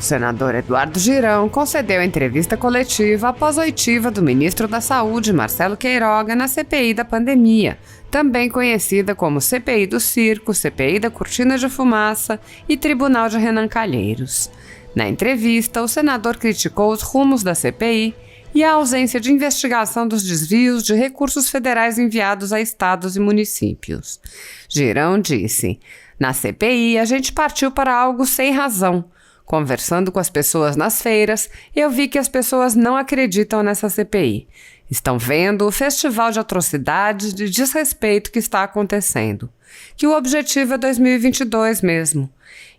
O senador Eduardo Girão concedeu entrevista coletiva após a oitiva do ministro da Saúde, Marcelo Queiroga, na CPI da pandemia, também conhecida como CPI do Circo, CPI da Cortina de Fumaça e Tribunal de Renan Calheiros. Na entrevista, o senador criticou os rumos da CPI e a ausência de investigação dos desvios de recursos federais enviados a estados e municípios. Girão disse: "Na CPI, a gente partiu para algo sem razão. Conversando com as pessoas nas feiras, eu vi que as pessoas não acreditam nessa CPI. Estão vendo o festival de atrocidades, de desrespeito que está acontecendo. Que o objetivo é 2022 mesmo.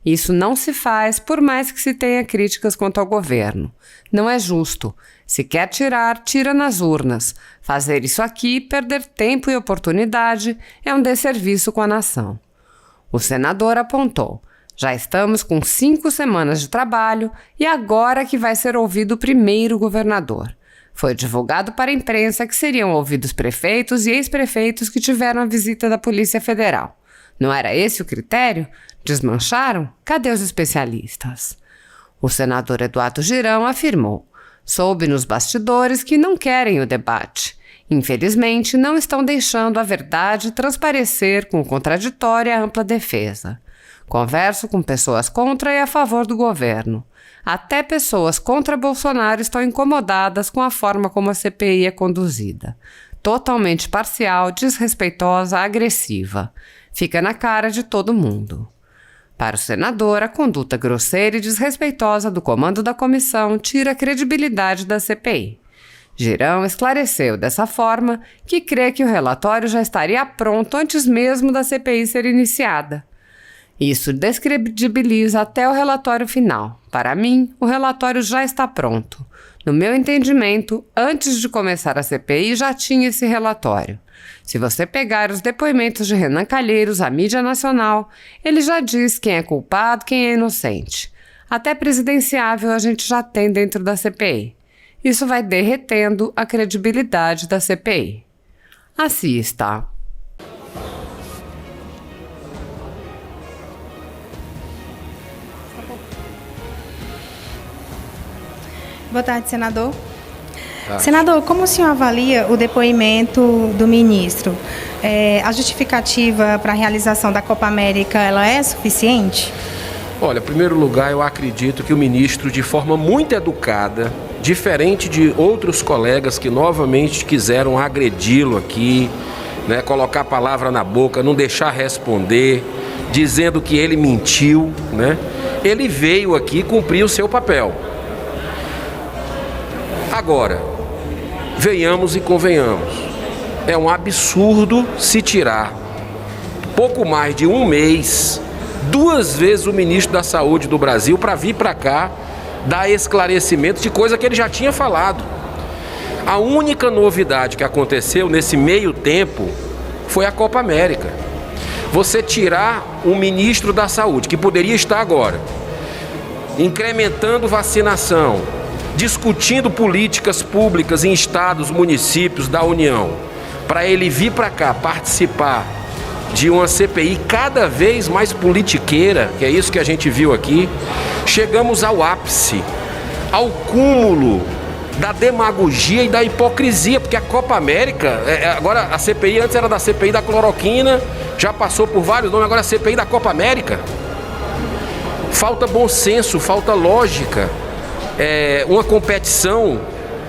Isso não se faz por mais que se tenha críticas quanto ao governo. Não é justo. Se quer tirar, tira nas urnas. Fazer isso aqui, perder tempo e oportunidade, é um desserviço com a nação." O senador apontou: "Já estamos com 5 semanas de trabalho e agora que vai ser ouvido o primeiro governador. Foi divulgado para a imprensa que seriam ouvidos prefeitos e ex-prefeitos que tiveram a visita da Polícia Federal. Não era esse o critério? Desmancharam? Cadê os especialistas?" O senador Eduardo Girão afirmou: "Soube nos bastidores que não querem o debate. Infelizmente, não estão deixando a verdade transparecer com o contraditório e a ampla defesa. Converso com pessoas contra e a favor do governo. Até pessoas contra Bolsonaro estão incomodadas com a forma como a CPI é conduzida. Totalmente parcial, desrespeitosa, agressiva. Fica na cara de todo mundo." Para o senador, a conduta grosseira e desrespeitosa do comando da comissão tira a credibilidade da CPI. Girão esclareceu dessa forma que crê que o relatório já estaria pronto antes mesmo da CPI ser iniciada. Isso descredibiliza até o relatório final. Para mim, o relatório já está pronto. No meu entendimento, antes de começar a CPI já tinha esse relatório. Se você pegar os depoimentos de Renan Calheiros à mídia nacional, ele já diz quem é culpado, quem é inocente. Até presidenciável a gente já tem dentro da CPI. Isso vai derretendo a credibilidade da CPI. Assista. Boa tarde, senador. Senador, como o senhor avalia o depoimento do ministro? A justificativa para a realização da Copa América, ela é suficiente? Olha, em primeiro lugar, eu acredito que o ministro, de forma muito educada, diferente de outros colegas que novamente quiseram agredi-lo aqui, né, colocar a palavra na boca, não deixar responder, dizendo que ele mentiu, né, ele veio aqui cumprir o seu papel. Agora, venhamos e convenhamos, é um absurdo se tirar pouco mais de um mês, 2 vezes o ministro da Saúde do Brasil para vir para cá dar esclarecimento de coisa que ele já tinha falado. A única novidade que aconteceu nesse meio tempo foi a Copa América. Você tirar o ministro da Saúde, que poderia estar agora, incrementando vacinação, discutindo políticas públicas em estados, municípios da União, para ele vir para cá participar de uma CPI cada vez mais politiqueira, que é isso que a gente viu aqui. Chegamos ao ápice, ao cúmulo da demagogia e da hipocrisia, porque a Copa América, agora a CPI antes era da CPI da cloroquina, já passou por vários nomes, agora a CPI da Copa América. Falta bom senso, falta lógica. Uma competição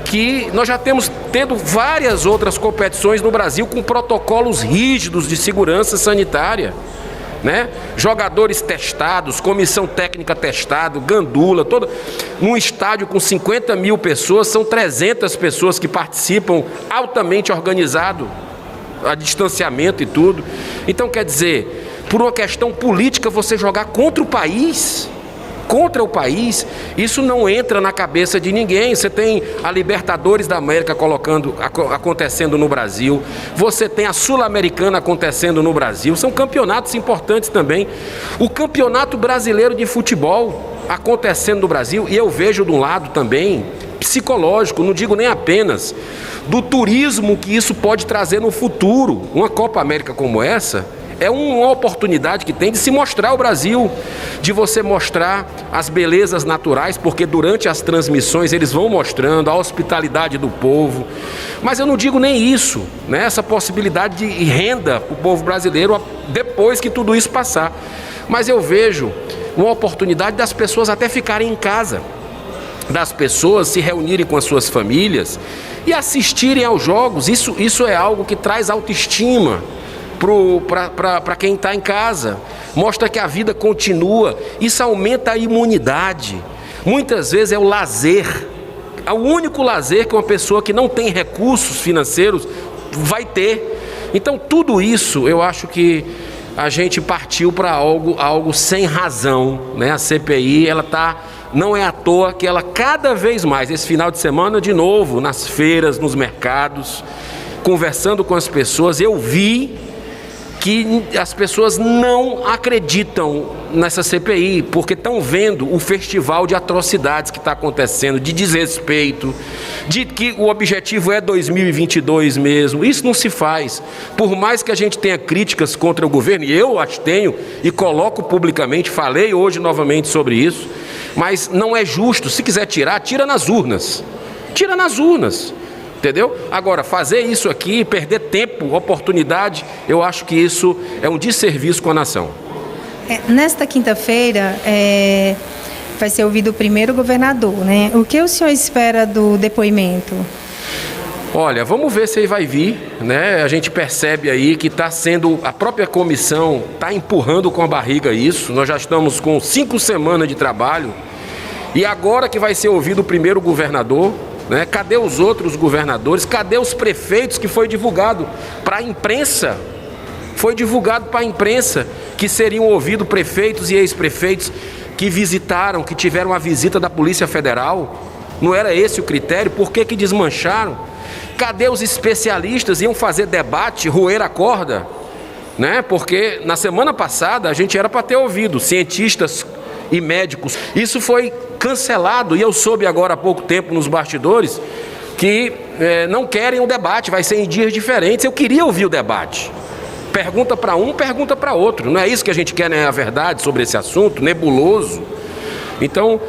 que nós já temos tendo várias outras competições no Brasil com protocolos rígidos de segurança sanitária, né? Jogadores testados, comissão técnica testada, gandula, todo. Num estádio com 50 mil pessoas, são 300 pessoas que participam, altamente organizado, a distanciamento e tudo. Então, quer dizer, por uma questão política, você jogar contra o país, isso não entra na cabeça de ninguém. Você tem a Libertadores da América acontecendo no Brasil, você tem a Sul-Americana acontecendo no Brasil, são campeonatos importantes também. O Campeonato Brasileiro de Futebol acontecendo no Brasil, e eu vejo de um lado também psicológico, não digo nem apenas do turismo que isso pode trazer no futuro. Uma Copa América como essa é uma oportunidade que tem de se mostrar o Brasil. de você mostrar as belezas naturais, porque durante as transmissões eles vão mostrando a hospitalidade do povo. Mas eu não digo nem isso, né? Essa possibilidade de renda para o povo brasileiro depois que tudo isso passar. Mas eu vejo uma oportunidade das pessoas até ficarem em casa, das pessoas se reunirem com as suas famílias e assistirem aos jogos. Isso é algo que traz autoestima para quem está em casa, mostra que a vida continua, isso aumenta a imunidade. Muitas vezes é o lazer, é o único lazer que uma pessoa que não tem recursos financeiros vai ter. Então tudo isso eu acho que a gente partiu para algo sem razão, né? A CPI, não é à toa que ela cada vez mais, esse final de semana de novo, nas feiras, nos mercados, conversando com as pessoas, eu vi que as pessoas não acreditam nessa CPI, porque estão vendo o festival de atrocidades que está acontecendo, de desrespeito, de que o objetivo é 2022 mesmo. Isso não se faz. Por mais que a gente tenha críticas contra o governo, e eu as tenho e coloco publicamente, falei hoje novamente sobre isso, mas não é justo. Se quiser tirar, tira nas urnas. Tira nas urnas. Entendeu? Agora, fazer isso aqui, perder tempo, oportunidade, eu acho que isso é um desserviço com a nação. Nesta quinta-feira, vai ser ouvido o primeiro governador, né? O que o senhor espera do depoimento? Olha, vamos ver se ele vai vir, né? A gente percebe aí que está sendo, a própria comissão está empurrando com a barriga isso. Nós já estamos com 5 semanas de trabalho e agora que vai ser ouvido o primeiro governador, né? Cadê os outros governadores? Cadê os prefeitos que foi divulgado para a imprensa? Foi divulgado para a imprensa que seriam ouvidos prefeitos e ex-prefeitos que visitaram, que tiveram a visita da Polícia Federal. Não era esse o critério? Por que desmancharam? Cadê os especialistas? Iam fazer debate, roer a corda, né? Porque na semana passada a gente era para ter ouvido cientistas e médicos. Isso foi cancelado e eu soube agora há pouco tempo nos bastidores que não querem o debate, vai ser em dias diferentes. Eu queria ouvir o debate. Pergunta para um, pergunta para outro. Não é isso que a gente quer, né? A verdade sobre esse assunto, nebuloso. Então,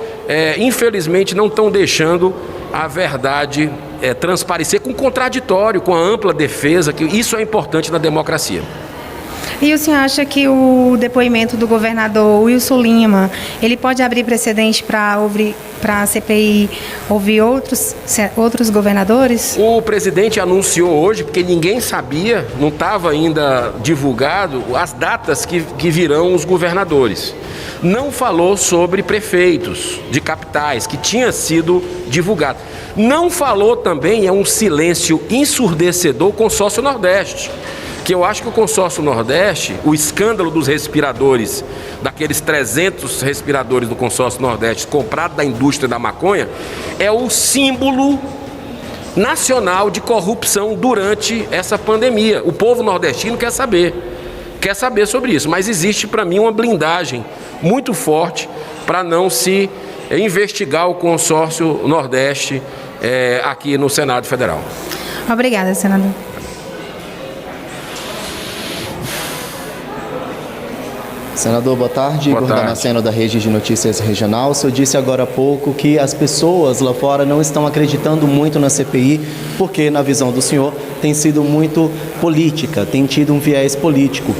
infelizmente, não estão deixando a verdade transparecer com contraditório, com a ampla defesa, que isso é importante na democracia. E o senhor acha que o depoimento do governador Wilson Lima, ele pode abrir precedente para a CPI ouvir outros governadores? O presidente anunciou hoje, porque ninguém sabia, não estava ainda divulgado, as datas que virão os governadores. Não falou sobre prefeitos de capitais, que tinha sido divulgado. Não falou também, é um silêncio ensurdecedor, o Consórcio Nordeste. Que eu acho que o Consórcio Nordeste, o escândalo dos respiradores, daqueles 300 respiradores do Consórcio Nordeste comprados da indústria da maconha, é o símbolo nacional de corrupção durante essa pandemia. O povo nordestino quer saber sobre isso, mas existe para mim uma blindagem muito forte para não se investigar o Consórcio Nordeste aqui no Senado Federal. Obrigada, senador. Senador, boa tarde. Boa Igor Damasceno, da Rede de Notícias Regional. O senhor disse agora há pouco que as pessoas lá fora não estão acreditando muito na CPI, porque, na visão do senhor, tem sido muito política, tem tido um viés político.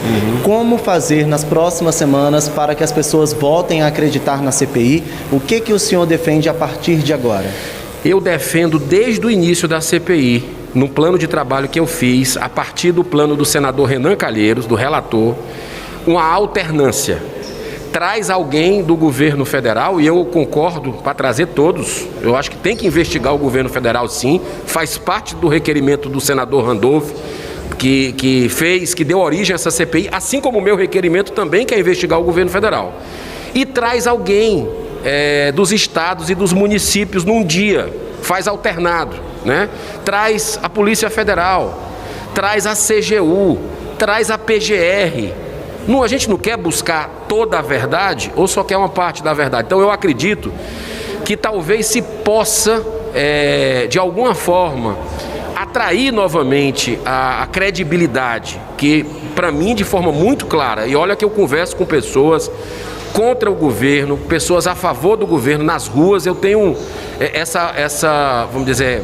Como fazer nas próximas semanas para que as pessoas voltem a acreditar na CPI? O que o senhor defende a partir de agora? Eu defendo desde o início da CPI, no plano de trabalho que eu fiz, a partir do plano do senador Renan Calheiros, do relator, uma alternância. Traz alguém do governo federal, e eu concordo para trazer todos. Eu acho que tem que investigar o governo federal, sim. Faz parte do requerimento do senador Randolph, que deu origem a essa CPI, assim como o meu requerimento também quer investigar o governo federal. E traz alguém dos estados e dos municípios num dia, faz alternado, né? Traz a Polícia Federal, traz a CGU, traz a PGR. A gente não quer buscar toda a verdade ou só quer uma parte da verdade. Então eu acredito que talvez se possa, de alguma forma, atrair novamente a credibilidade, que para mim de forma muito clara, e olha que eu converso com pessoas contra o governo, pessoas a favor do governo nas ruas. Eu tenho essa, vamos dizer,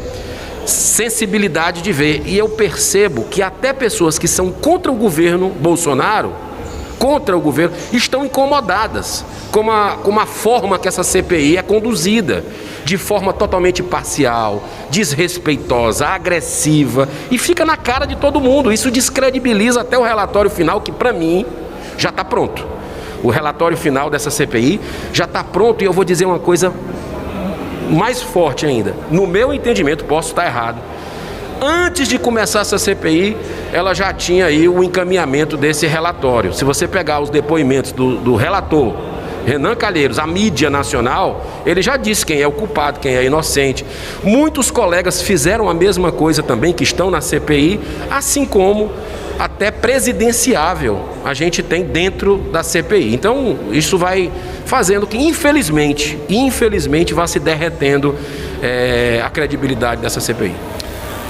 sensibilidade de ver, e eu percebo que até pessoas que são contra o governo Bolsonaro, contra o governo, estão incomodadas com a forma que essa CPI é conduzida, de forma totalmente parcial, desrespeitosa, agressiva, e fica na cara de todo mundo. Isso descredibiliza até o relatório final, que para mim já está pronto. O relatório final dessa CPI já está pronto, e eu vou dizer uma coisa mais forte ainda. No meu entendimento, posso estar errado, antes de começar essa CPI, ela já tinha aí o encaminhamento desse relatório. Se você pegar os depoimentos do relator Renan Calheiros, a mídia nacional, ele já disse quem é o culpado, quem é inocente. Muitos colegas fizeram a mesma coisa também, que estão na CPI, assim como até presidenciável a gente tem dentro da CPI. Então, isso vai fazendo que, infelizmente, vá se derretendo a credibilidade dessa CPI.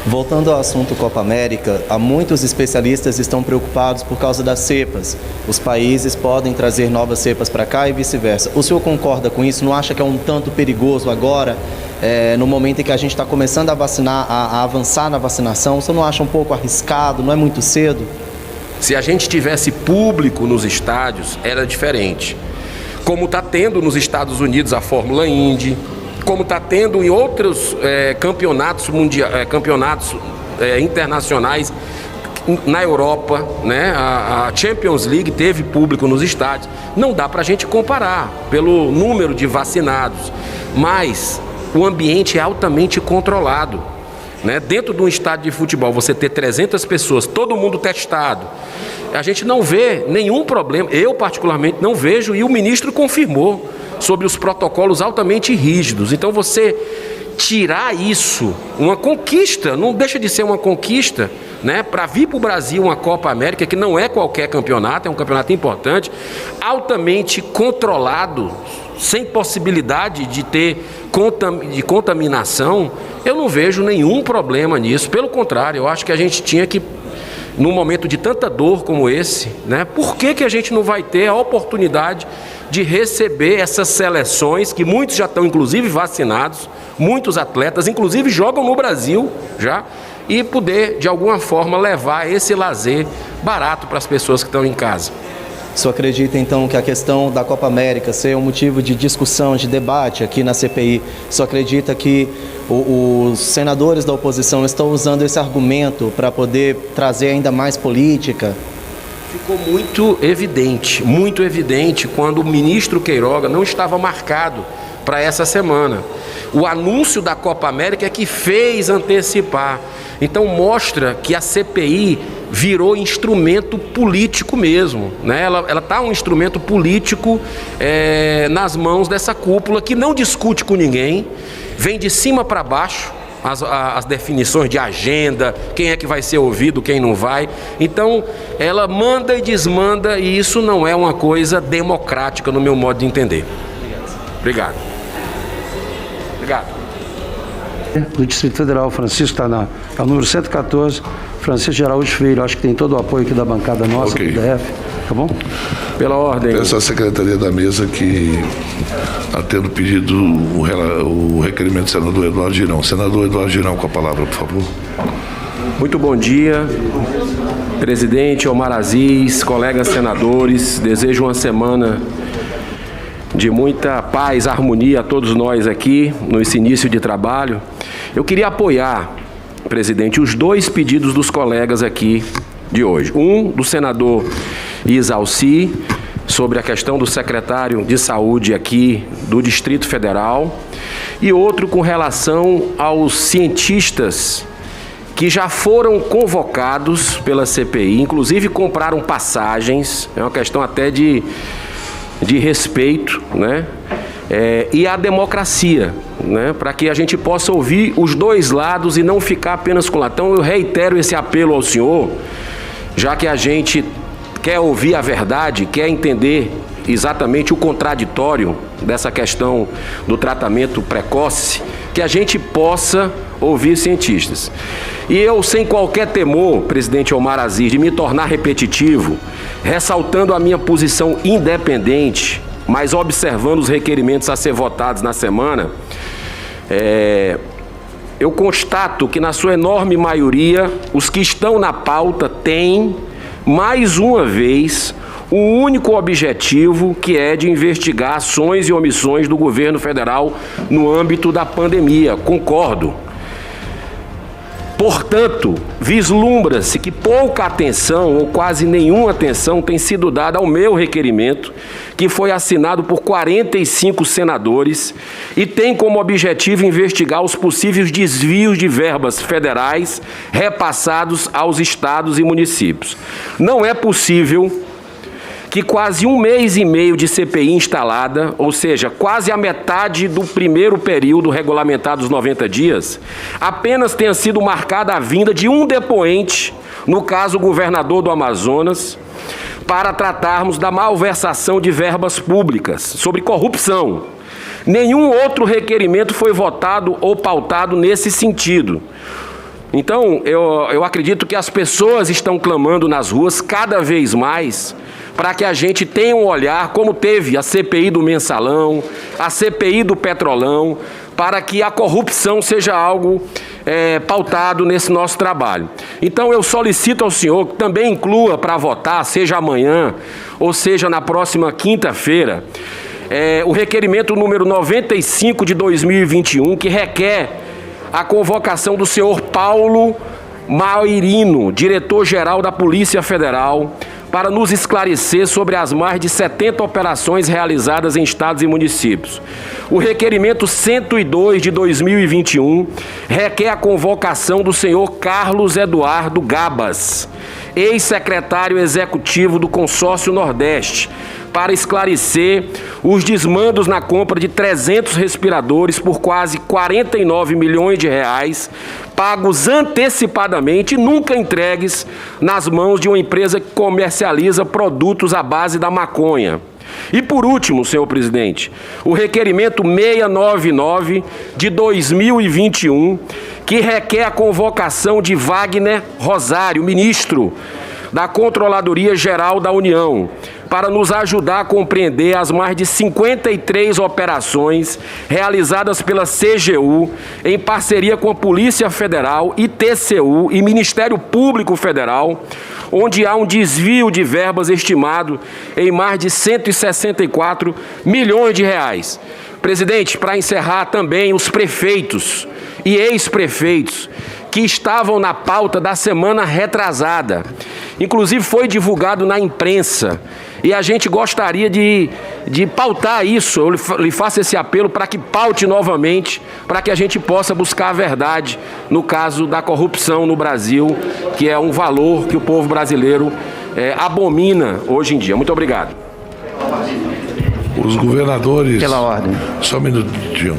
Voltando ao assunto Copa América, há muitos especialistas que estão preocupados por causa das cepas. Os países podem trazer novas cepas para cá e vice-versa. O senhor concorda com isso? Não acha que é um tanto perigoso agora, no momento em que a gente está começando a vacinar, a avançar na vacinação? O senhor não acha um pouco arriscado? Não é muito cedo? Se a gente tivesse público nos estádios, era diferente. Como está tendo nos Estados Unidos a Fórmula Indy, como está tendo em outros campeonatos internacionais na Europa, né? A Champions League teve público nos estádios. Não dá para a gente comparar pelo número de vacinados, mas o ambiente é altamente controlado, né? Dentro de um estádio de futebol, você ter 300 pessoas, todo mundo testado, a gente não vê nenhum problema. Eu particularmente não vejo, e o ministro confirmou sobre os protocolos altamente rígidos. Então, você tirar isso, uma conquista, não deixa de ser uma conquista, né? Para vir para o Brasil uma Copa América, que não é qualquer campeonato, é um campeonato importante, altamente controlado, sem possibilidade de ter contaminação, eu não vejo nenhum problema nisso. Pelo contrário, eu acho que a gente tinha que, num momento de tanta dor como esse, né? Por que a gente não vai ter a oportunidade de receber essas seleções, que muitos já estão inclusive vacinados, muitos atletas inclusive jogam no Brasil já, e poder de alguma forma levar esse lazer barato para as pessoas que estão em casa. O senhor acredita então que a questão da Copa América ser um motivo de discussão, de debate aqui na CPI, o senhor acredita que os senadores da oposição estão usando esse argumento para poder trazer ainda mais política? Ficou muito evidente quando o ministro Queiroga não estava marcado para essa semana. O anúncio da Copa América é que fez antecipar. Então mostra que a CPI virou instrumento político mesmo, né? Ela está um instrumento político nas mãos dessa cúpula que não discute com ninguém, vem de cima para baixo as definições de agenda, quem é que vai ser ouvido, quem não vai. Então ela manda e desmanda, e isso não é uma coisa democrática no meu modo de entender. Obrigado. Do Distrito Federal, Francisco está é o número 114, Francisco de Araújo Filho. Acho que tem todo o apoio aqui da bancada nossa, do DF, tá bom? Pela ordem. Peço à Secretaria da Mesa que, atendo pedido o requerimento do senador Eduardo Girão. Senador Eduardo Girão, com a palavra, por favor. Muito bom dia, presidente Omar Aziz, colegas senadores. Desejo uma semana de muita paz, harmonia a todos nós aqui, nesse início de trabalho. Eu queria apoiar, presidente, os dois pedidos dos colegas aqui de hoje. Um, do senador Isalci, sobre a questão do secretário de saúde aqui do Distrito Federal, e outro com relação aos cientistas que já foram convocados pela CPI, inclusive compraram passagens, é uma questão até de respeito, né? E a democracia, né? Para que a gente possa ouvir os dois lados e não ficar apenas com um lado. Então eu reitero esse apelo ao senhor, já que a gente quer ouvir a verdade, quer entender exatamente o contraditório dessa questão do tratamento precoce, que a gente possa ouvir cientistas. E eu, sem qualquer temor, presidente Omar Aziz, de me tornar repetitivo, ressaltando a minha posição independente, mas observando os requerimentos a ser votados na semana, eu constato que, na sua enorme maioria, os que estão na pauta têm, mais uma vez, o único objetivo, que é de investigar ações e omissões do governo federal no âmbito da pandemia. Concordo. Portanto, vislumbra-se que pouca atenção ou quase nenhuma atenção tem sido dada ao meu requerimento, que foi assinado por 45 senadores e tem como objetivo investigar os possíveis desvios de verbas federais repassados aos estados e municípios. Não é possível que quase 1 mês e meio de CPI instalada, ou seja, quase a metade do primeiro período regulamentado dos 90 dias, apenas tenha sido marcada a vinda de um depoente, no caso o governador do Amazonas, para tratarmos da malversação de verbas públicas, sobre corrupção. Nenhum outro requerimento foi votado ou pautado nesse sentido. Então, eu acredito que as pessoas estão clamando nas ruas cada vez mais para que a gente tenha um olhar, como teve a CPI do Mensalão, a CPI do Petrolão, para que a corrupção seja algo pautado nesse nosso trabalho. Então, eu solicito ao senhor que também inclua para votar, seja amanhã ou seja na próxima quinta-feira, o requerimento número 95 de 2021, que requer a convocação do senhor Paulo Mairino, diretor-geral da Polícia Federal, para nos esclarecer sobre as mais de 70 operações realizadas em estados e municípios. O requerimento 102 de 2021 requer a convocação do senhor Carlos Eduardo Gabas, ex-secretário executivo do Consórcio Nordeste, para esclarecer os desmandos na compra de 300 respiradores por quase 49 milhões de reais, pagos antecipadamente e nunca entregues nas mãos de uma empresa que comercializa produtos à base da maconha. E por último, senhor presidente, o requerimento 699 de 2021, que requer a convocação de Wagner Rosário, ministro da Controladoria Geral da União, para nos ajudar a compreender as mais de 53 operações realizadas pela CGU em parceria com a Polícia Federal, TCU e Ministério Público Federal, onde há um desvio de verbas estimado em mais de 164 milhões de reais. Presidente, para encerrar também, os prefeitos e ex-prefeitos que estavam na pauta da semana retrasada. Inclusive foi divulgado na imprensa e a gente gostaria de pautar isso. Eu lhe faço esse apelo para que paute novamente, para que a gente possa buscar a verdade no caso da corrupção no Brasil, que é um valor que o povo brasileiro abomina hoje em dia. Muito obrigado. Os governadores... Pela ordem. Só um minutinho.